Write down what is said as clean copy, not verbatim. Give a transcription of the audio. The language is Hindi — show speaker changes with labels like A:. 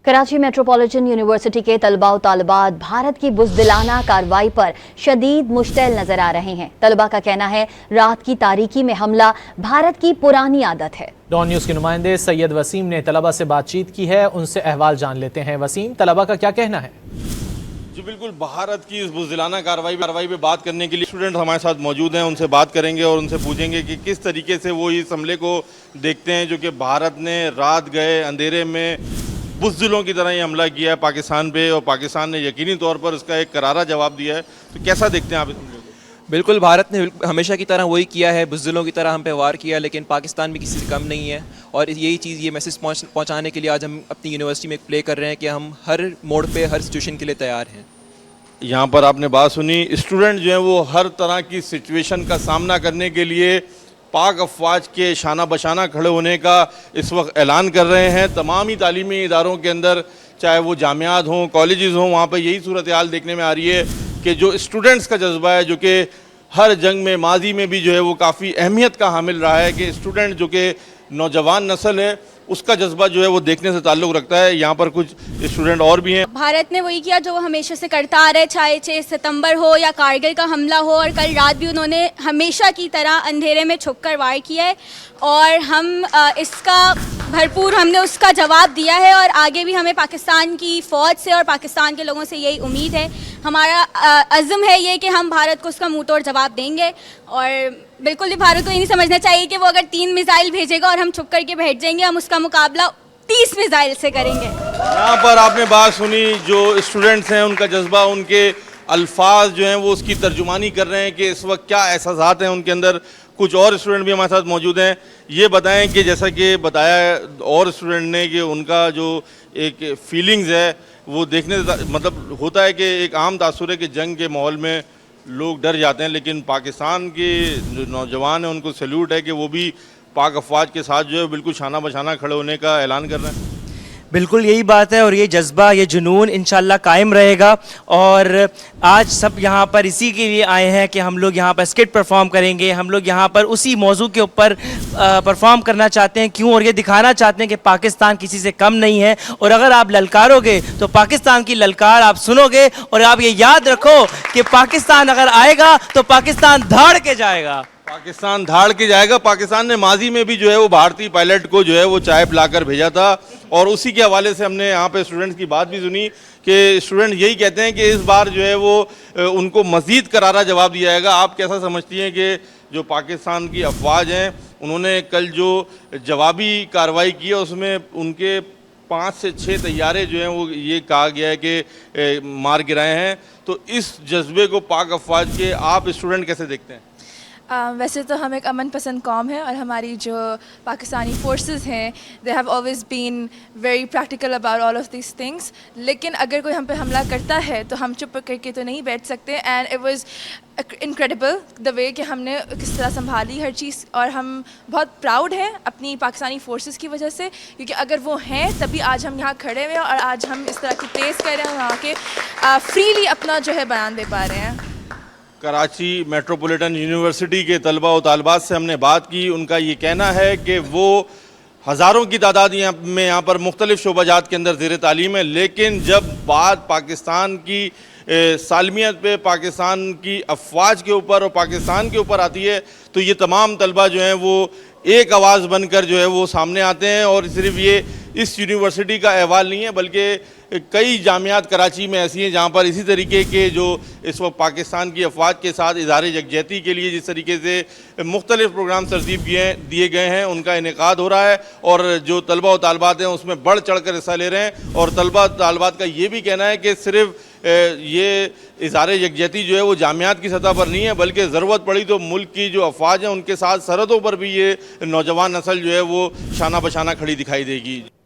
A: कराची मेट्रोपॉलिटन यूनिवर्सिटी के तलबा व तालिबात भारत की बुज़दिलाना कार्रवाई पर शदीद मुश्तइल नजर आ रहे हैं। तलबा का कहना है रात की तारीकी में हमला भारत की पुरानी आदत है।
B: डॉन न्यूज़ के नुमाइंदे सैयद वसीम ने तलबा से बातचीत की है, उनसे अहवाल जान लेते हैं। वसीम, तलबा का क्या कहना है?
C: जी बिल्कुल, भारत की इस बुज़दिलाना कार्रवाई पे बात करने के लिए स्टूडेंट हमारे साथ मौजूद हैं। उनसे बात करेंगे और उनसे पूछेंगे कि किस तरीके से वो इस हमले को देखते हैं जो कि भारत ने रात गए अंधेरे में बुज़दिलों की तरह ये हमला किया है पाकिस्तान पे, और पाकिस्तान ने यकीनी तौर पर उसका एक करारा जवाब दिया है। तो कैसा देखते हैं आप इस हमले को?
D: बिल्कुल, भारत ने हमेशा की तरह वही किया है, बुज़दिलों की तरह हम पे वार किया, लेकिन पाकिस्तान भी किसी से कम नहीं है। और यही चीज़, ये मैसेज पहुंचाने के लिए आज हम अपनी यूनिवर्सिटी में प्ले कर रहे हैं कि हम हर मोड़ पे हर सिचुएशन के लिए तैयार हैं।
C: यहाँ पर आपने बात सुनी, स्टूडेंट जो हैं वो हर तरह की सिचुएशन का सामना करने के लिए पाक अफवाज के शाना बशाना खड़े होने का इस वक्त ऐलान कर रहे हैं। तमाम ही तालीमी इदारों के अंदर, चाहे वो जामियात हों, कॉलेजेस हों, वहाँ पर यही सूरत हाल देखने में आ रही है कि जो स्टूडेंट्स का जज्बा है, जो कि हर जंग में माजी में भी जो है वो काफ़ी अहमियत का हामिल रहा है, कि स्टूडेंट जो कि नौजवान नस्ल है उसका जज्बा जो है वो देखने से ताल्लुक़ रखता है। यहाँ पर कुछ स्टूडेंट और भी हैं।
E: भारत ने वही किया जो वो हमेशा से करता आ रहा है, चाहे 6 सितंबर हो या कारगिल का हमला हो, और कल रात भी उन्होंने हमेशा की तरह अंधेरे में छुपकर वार किया है, और हम इसका भरपूर हमने उसका जवाब दिया है। और आगे भी हमें पाकिस्तान की फ़ौज से और पाकिस्तान के लोगों से यही उम्मीद है। हमारा अज़्म है ये कि हम भारत को उसका मुंह तोड़ जवाब देंगे। और बिल्कुल भी भारत को ये नहीं समझना चाहिए कि वो अगर 3 मिसाइल भेजेगा और हम छुप करके बैठ जाएंगे, हम उसका मुकाबला 30 मिसाइल से करेंगे।
C: यहाँ पर आपने बात सुनी, जो स्टूडेंट्स हैं उनका जज्बा, उनके अल्फाज जो हैं वो उसकी तर्जुमानी कर रहे हैं कि इस वक्त क्या एहसासात हैं उनके अंदर। कुछ और स्टूडेंट भी हमारे साथ मौजूद हैं। ये बताएं कि जैसा कि बताया और स्टूडेंट ने कि उनका जो एक फीलिंग्स है वो देखने मतलब होता है कि एक आम तासुर है कि जंग के माहौल में लोग डर जाते हैं, लेकिन पाकिस्तान के जो नौजवान हैं उनको सैल्यूट है कि वो भी पाक अफवाज के साथ जो है बिल्कुल शाना बशाना खड़े होने का ऐलान कर रहे हैं।
F: बिल्कुल यही बात है, और ये जज्बा, ये जुनून इंशाल्लाह कायम रहेगा। और आज सब यहाँ पर इसी के लिए आए हैं कि हम लोग यहाँ पर स्किट परफॉर्म करेंगे। हम लोग यहाँ पर उसी मौजू के ऊपर परफॉर्म करना चाहते हैं। क्यों? और ये दिखाना चाहते हैं कि पाकिस्तान किसी से कम नहीं है, और अगर आप ललकारोगे तो पाकिस्तान की ललकार आप सुनोगे। और आप ये याद रखो कि पाकिस्तान अगर आएगा तो पाकिस्तान धाड़ के जाएगा।
C: पाकिस्तान धाड़ के जाएगा। पाकिस्तान ने माजी में भी जो है वो भारतीय पायलट को जो है वो चाय पिलाकर भेजा था, और उसी के हवाले से हमने यहाँ पे स्टूडेंट्स की बात भी सुनी कि स्टूडेंट यही कहते हैं कि इस बार जो है वो उनको मज़ीद करारा जवाब दिया जाएगा। आप कैसा समझती हैं कि जो पाकिस्तान की अफवाज हैं उन्होंने कल जो जवाबी कार्रवाई की है उसमें उनके 5 से 6 तैयारे जो हैं वो ये कहा गया है कि मार गिराए हैं। तो इस जज्बे को पाक अफवाज के आप स्टूडेंट कैसे देखते हैं?
G: वैसे तो हम एक अमन पसंद कौम है, और हमारी जो पाकिस्तानी फोर्सेस हैं they have always been very practical about all of this things. लेकिन अगर कोई हम पे हमला करता है तो हम चुप करके तो नहीं बैठ सकते। And it was incredible the way कि हमने किस तरह संभाली हर चीज़, और हम बहुत प्राउड हैं अपनी पाकिस्तानी फोर्सेस की वजह से, क्योंकि अगर वो हैं तभी आज हम यहाँ खड़े हुए हैं और आज हम इस तरह की प्लेस कर रहे हैं, वहाँ के फ्रीली अपना जो है बयान दे पा रहे हैं।
C: कराची मेट्रोपॉलिटन यूनिवर्सिटी के तलबा व तालिबात से हमने बात की। उनका ये कहना है कि वो हज़ारों की तादाद में यहाँ पर मुख्तलिफ़ शोबाजात के अंदर ज़ेर तालीम है, लेकिन जब बात पाकिस्तान की सालमियत पे, पाकिस्तान की अफवाज के ऊपर और पाकिस्तान के ऊपर आती है, तो ये तमाम तलबा जो हैं वो एक आवाज़ बनकर जो है वो सामने आते हैं। और सिर्फ ये इस यूनिवर्सिटी का अहवाल नहीं है, बल्कि कई जामियात कराची में ऐसी हैं जहाँ पर इसी तरीके के जो इस वक्त पाकिस्तान की अफवाज के साथ इज़हार यकजहती के लिए जिस तरीके से मुख्तलिफ़ प्रोग्राम तरतीब दिए गए हैं उनका इनेकाद हो रहा है, और जो तलबा व तालिबात हैं उसमें बढ़ चढ़ कर हिस्सा ले रहे हैं। और तलबा तालिबात का ये भी कहना है कि सिर्फ ये इज़हार यकजहती जो है वो जामियात की सतह पर नहीं है, बल्कि ज़रूरत पड़ी तो मुल्क की जो अफवाज हैं उनके साथ सरहदों पर भी ये नौजवान नस्ल जो है वो शाना बशाना खड़ी दिखाई देगी।